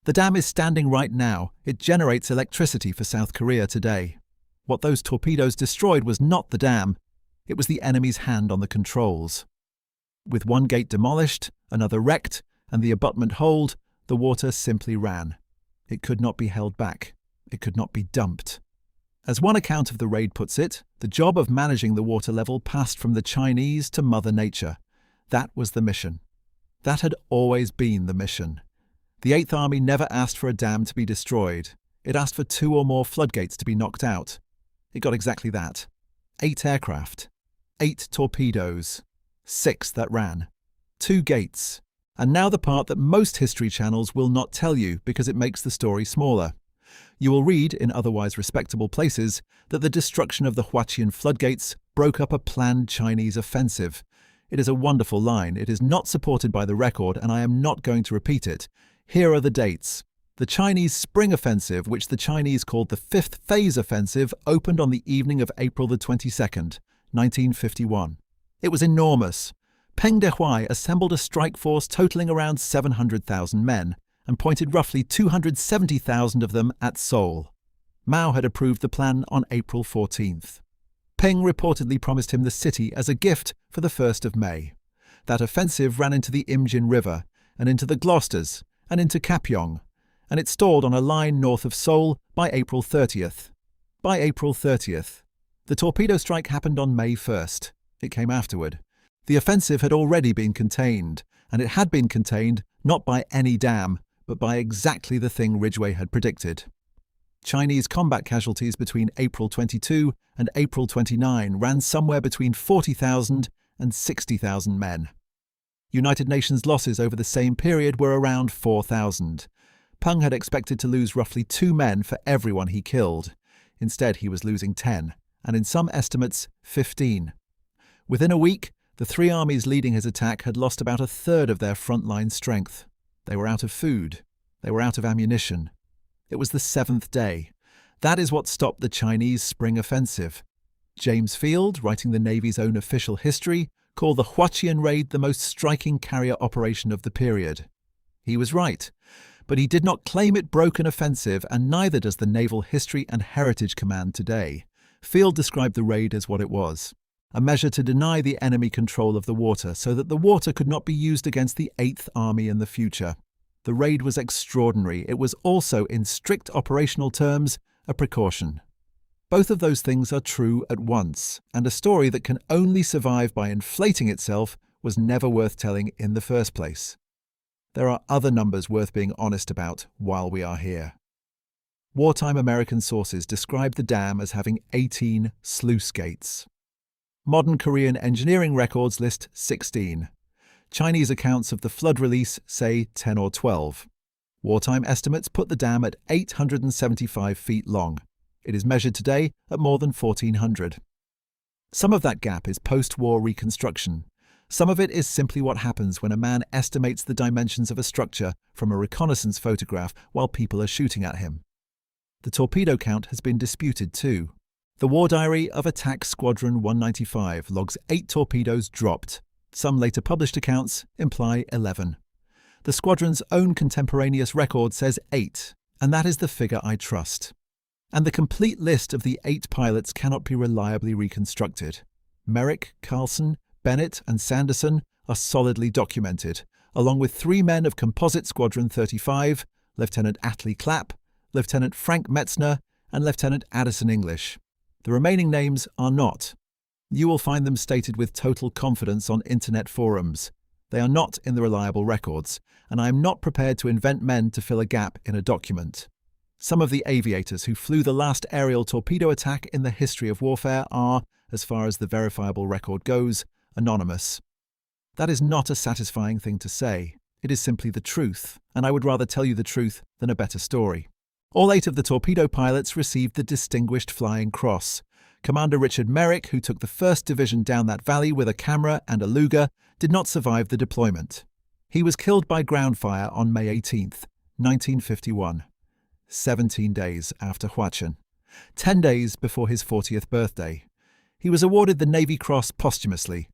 The dam is standing right now. It generates electricity for South Korea today. What those torpedoes destroyed was not the dam. It was the enemy's hand on the controls. With 1 gate demolished, another wrecked, and the abutment holed, the water simply ran. It could not be held back. It could not be dumped. As one account of the raid puts it, the job of managing the water level passed from the Chinese to Mother Nature. That was the mission. That had always been the mission. The 8th Army never asked for a dam to be destroyed. It asked for 2 or more floodgates to be knocked out. It got exactly that. 8 aircraft, 8 torpedoes, 6 that ran, 2 gates. And now the part that most history channels will not tell you because it makes the story smaller. You will read, in otherwise respectable places, that the destruction of the Huachian floodgates broke up a planned Chinese offensive. It is a wonderful line. It is not supported by the record, and I am not going to repeat it. Here are the dates. The Chinese Spring Offensive, which the Chinese called the 5th Phase Offensive, opened on the evening of April the 22nd, 1951. It was enormous. Peng Dehuai assembled a strike force totaling around 700,000 men and pointed roughly 270,000 of them at Seoul. Mao had approved the plan on April 14th. Peng reportedly promised him the city as a gift for the 1st of May. That offensive ran into the Imjin River and into the Gloucesters and into Kapyong, and it stalled on a line north of Seoul by April 30th. By April 30th. The torpedo strike happened on May 1st. It came afterward. The offensive had already been contained, and it had been contained not by any dam, but by exactly the thing Ridgway had predicted. Chinese combat casualties between April 22 and April 29 ran somewhere between 40,000 and 60,000 men. United Nations losses over the same period were around 4,000. Peng had expected to lose roughly 2 men for everyone he killed. Instead, he was losing 10, and in some estimates, 15. Within a week, the 3 armies leading his attack had lost about a third of their frontline strength. They were out of food. They were out of ammunition. It was the 7th day. That is what stopped the Chinese Spring Offensive. James Field, writing the Navy's own official history, called the Huachian Raid the most striking carrier operation of the period. He was right, but he did not claim it broke an offensive, and neither does the Naval History and Heritage Command today. Field described the raid as what it was: a measure to deny the enemy control of the water so that the water could not be used against the 8th Army in the future. The raid was extraordinary. It was also, in strict operational terms, a precaution. Both of those things are true at once, and a story that can only survive by inflating itself was never worth telling in the first place. There are other numbers worth being honest about while we are here. Wartime American sources describe the dam as having 18 sluice gates. Modern Korean engineering records list 16. Chinese accounts of the flood release say 10 or 12. Wartime estimates put the dam at 875 feet long. It is measured today at more than 1,400. Some of that gap is post-war reconstruction. Some of it is simply what happens when a man estimates the dimensions of a structure from a reconnaissance photograph while people are shooting at him. The torpedo count has been disputed too. The War Diary of Attack Squadron 195 logs 8 torpedoes dropped. Some later published accounts imply 11. The squadron's own contemporaneous record says 8, and that is the figure I trust. And the complete list of the 8 pilots cannot be reliably reconstructed. Merrick, Carlson, Bennett and Sanderson are solidly documented, along with 3 men of Composite Squadron 35, Lieutenant Atlee Clapp, Lieutenant Frank Metzner, and Lieutenant Addison English. The remaining names are not. You will find them stated with total confidence on internet forums. They are not in the reliable records, and I am not prepared to invent men to fill a gap in a document. Some of the aviators who flew the last aerial torpedo attack in the history of warfare are, as far as the verifiable record goes, anonymous. That is not a satisfying thing to say. It is simply the truth, and I would rather tell you the truth than a better story. All 8 of the torpedo pilots received the Distinguished Flying Cross. Commander Richard Merrick, who took the 1st Division down that valley with a camera and a Luger, did not survive the deployment. He was killed by ground fire on May 18th, 1951, 17 days after Hwachon, 10 days before his 40th birthday. He was awarded the Navy Cross posthumously.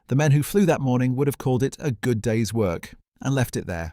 The men who flew that morning would have called it a good day's work and left it there.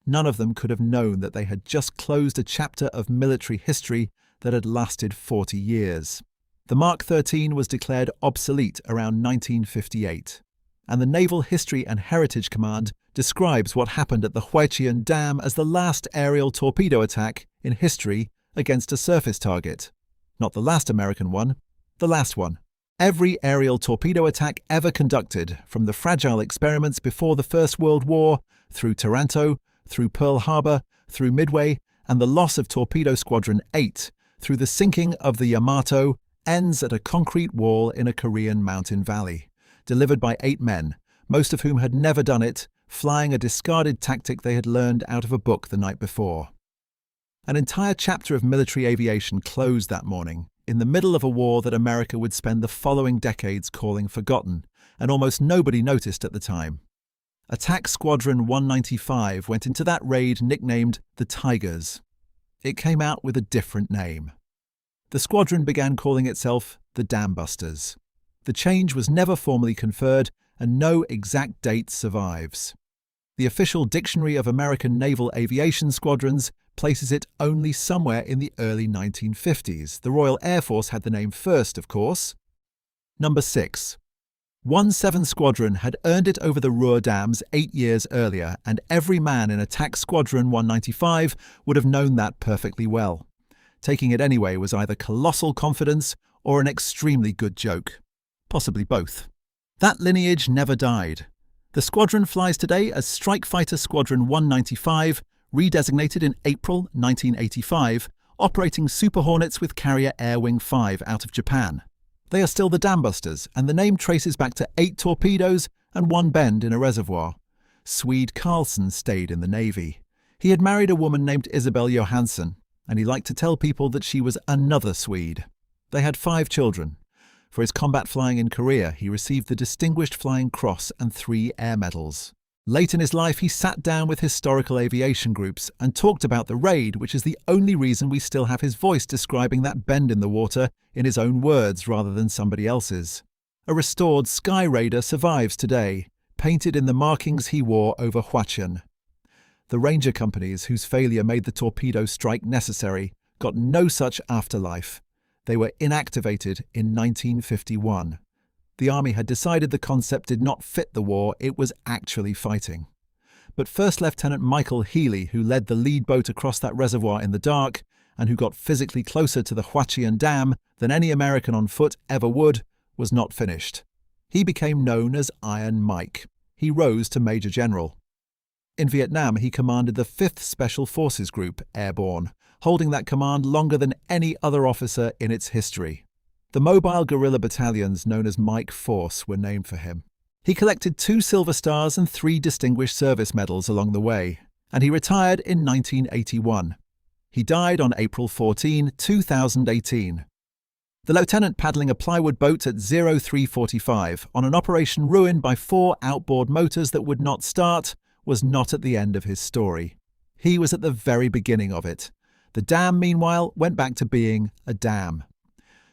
None of them could have known that they had just closed a chapter of military history that had lasted 40 years. The Mark 13 was declared obsolete around 1958, and the Naval History and Heritage Command describes what happened at the Huachian Dam as the last aerial torpedo attack in history against a surface target. Not the last American one, the last one. Every aerial torpedo attack ever conducted, from the fragile experiments before the First World War, through Taranto, through Pearl Harbor, through Midway, and the loss of Torpedo Squadron 8 through the sinking of the Yamato ends at a concrete wall in a Korean mountain valley, delivered by 8 men, most of whom had never done it, flying a discarded tactic they had learned out of a book the night before. An entire chapter of military aviation closed that morning, in the middle of a war that America would spend the following decades calling forgotten, and almost nobody noticed at the time. Attack Squadron 195 went into that raid nicknamed the Tigers. It came out with a different name. The squadron began calling itself the Dambusters. The change was never formally conferred, and no exact date survives. The official Dictionary of American Naval Aviation Squadrons places it only somewhere in the early 1950s. The Royal Air Force had the name first, of course. Number 6. 1-7 Squadron had earned it over the Ruhr Dams 8 years earlier, and every man in Attack Squadron 195 would have known that perfectly well. Taking it anyway was either colossal confidence or an extremely good joke. Possibly both. That lineage never died. The squadron flies today as Strike Fighter Squadron 195, redesignated in April 1985, operating Super Hornets with carrier Air Wing 5 out of Japan. They are still the Dambusters, and the name traces back to 8 torpedoes and 1 bend in a reservoir. Swede Carlson stayed in the Navy. He had married a woman named Isabel Johansson, and he liked to tell people that she was another Swede. They had 5 children. For his combat flying in Korea, he received the Distinguished Flying Cross and 3 air medals. Late in his life, he sat down with historical aviation groups and talked about the raid, which is the only reason we still have his voice describing that bend in the water in his own words rather than somebody else's. A restored Skyraider survives today, painted in the markings he wore over Hwachon. The Ranger companies, whose failure made the torpedo strike necessary, got no such afterlife. They were inactivated in 1951. The Army had decided the concept did not fit the war it was actually fighting. But First Lieutenant Michael Healy, who led the lead boat across that reservoir in the dark, and who got physically closer to the Huachian Dam than any American on foot ever would, was not finished. He became known as Iron Mike. He rose to Major General. In Vietnam, he commanded the 5th Special Forces Group, Airborne, holding that command longer than any other officer in its history. The mobile guerrilla battalions known as Mike Force were named for him. He collected 2 Silver Stars and 3 Distinguished Service Medals along the way, and he retired in 1981. He died on April 14, 2018. The lieutenant paddling a plywood boat at 0345 on an operation ruined by 4 outboard motors that would not start was not at the end of his story. He was at the very beginning of it. The dam, meanwhile, went back to being a dam.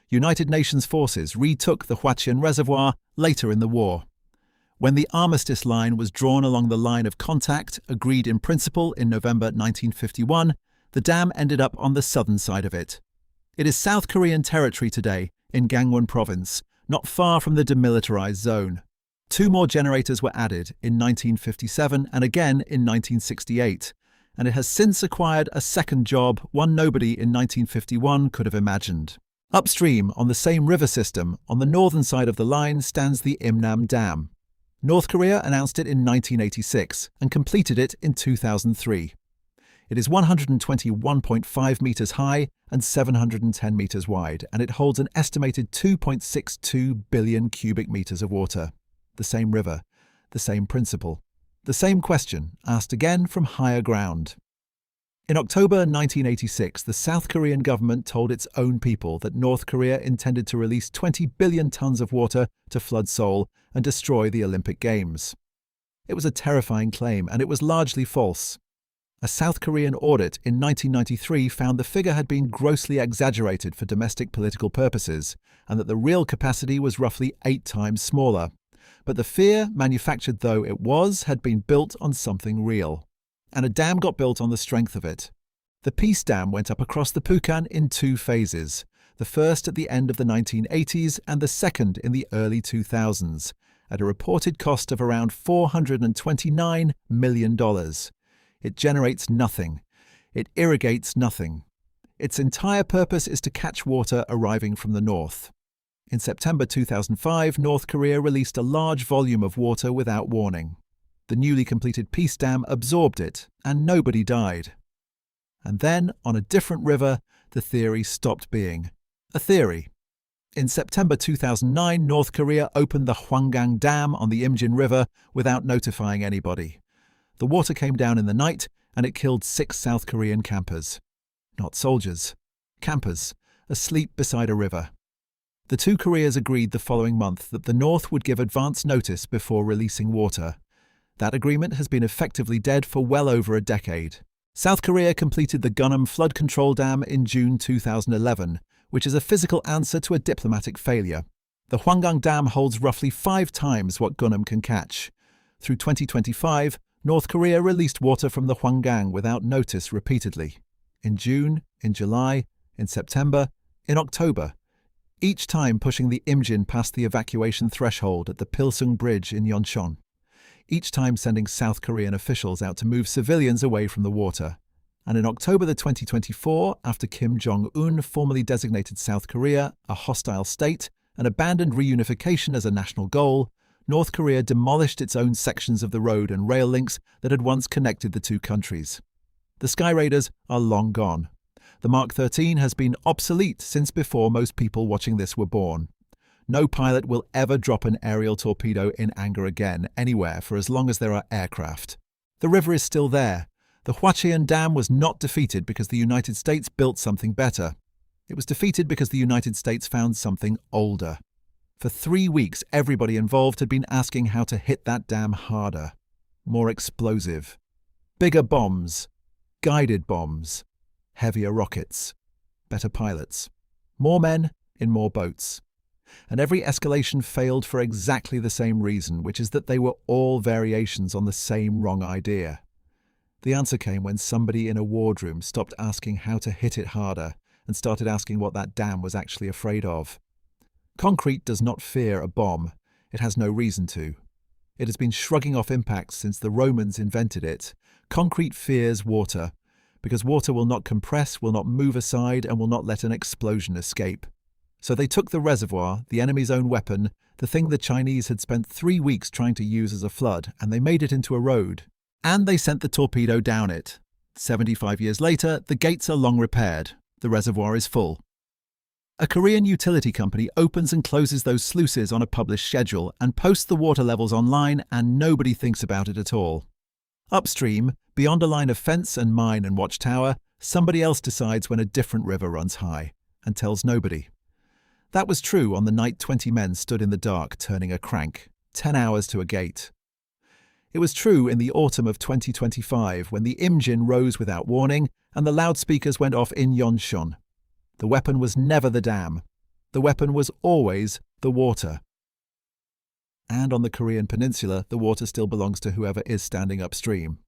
United Nations forces retook the Huachian Reservoir later in the war. When the armistice line was drawn along the line of contact, agreed in principle in November 1951, the dam ended up on the southern side of it. It is South Korean territory today in Gangwon Province, not far from the demilitarized zone. 2 more generators were added in 1957 and again in 1968, and it has since acquired a second job one nobody in 1951 could have imagined. Upstream, on the same river system, on the northern side of the line, stands the Imnam Dam. North Korea announced it in 1986 and completed it in 2003. It is 121.5 meters high and 710 meters wide, and it holds an estimated 2.62 billion cubic meters of water. The same river, the same principle, the same question, asked again from higher ground. In October 1986, the South Korean government told its own people that North Korea intended to release 20 billion tons of water to flood Seoul and destroy the Olympic Games. It was a terrifying claim, and it was largely false. A South Korean audit in 1993 found the figure had been grossly exaggerated for domestic political purposes, and that the real capacity was roughly 8 times smaller. But the fear, manufactured though it was, had been built on something real. And a dam got built on the strength of it. The Peace Dam went up across the Pukhan in 2 phases, the first at the end of the 1980s and the second in the early 2000s, at a reported cost of around $429 million. It generates nothing. It irrigates nothing. Its entire purpose is to catch water arriving from the north. In September 2005, North Korea released a large volume of water without warning. The newly completed Peace Dam absorbed it, and nobody died. And then, on a different river, the theory stopped being a theory. In September 2009, North Korea opened the Hwachon Dam on the Imjin River without notifying anybody. The water came down in the night and it killed 6 South Korean campers. Not soldiers. Campers, asleep beside a river. The two Koreas agreed the following month that the North would give advance notice before releasing water. That agreement has been effectively dead for well over a decade. South Korea completed the Gunam Flood Control Dam in June 2011, which is a physical answer to a diplomatic failure. The Hwachon Dam holds roughly 5 times what Gunam can catch. Through 2025, North Korea released water from the Hwachon without notice repeatedly. In June, in July, in September, in October, each time pushing the Imjin past the evacuation threshold at the Pilsung Bridge in Yeoncheon. Each time sending South Korean officials out to move civilians away from the water. And in October 2024, after Kim Jong-un formally designated South Korea a hostile state and abandoned reunification as a national goal, North Korea demolished its own sections of the road and rail links that had once connected the two countries. The Skyraiders are long gone. The Mark 13 has been obsolete since before most people watching this were born. No pilot will ever drop an aerial torpedo in anger again, anywhere, for as long as there are aircraft. The river is still there. The Huachian Dam was not defeated because the United States built something better. It was defeated because the United States found something older. For 3 weeks, everybody involved had been asking how to hit that dam harder, more explosive, bigger bombs, guided bombs, heavier rockets, better pilots, more men in more boats. And every escalation failed for exactly the same reason, which is that they were all variations on the same wrong idea. The answer came when somebody in a wardroom stopped asking how to hit it harder and started asking what that dam was actually afraid of. Concrete does not fear a bomb. It has no reason to. It has been shrugging off impacts since the Romans invented it. Concrete fears water, because water will not compress, will not move aside, and will not let an explosion escape. So they took the reservoir, the enemy's own weapon, the thing the Chinese had spent 3 weeks trying to use as a flood, and they made it into a road. And they sent the torpedo down it. 75 years later, the gates are long repaired. The reservoir is full. A Korean utility company opens and closes those sluices on a published schedule and posts the water levels online, and nobody thinks about it at all. Upstream, beyond a line of fence and mine and watchtower, somebody else decides when a different river runs high, and tells nobody. That was true on the night 20 men stood in the dark turning a crank, 10 hours to a gate. It was true in the autumn of 2025 when the Imjin rose without warning and the loudspeakers went off in Yeoncheon. The weapon was never the dam. The weapon was always the water. And on the Korean peninsula, the water still belongs to whoever is standing upstream.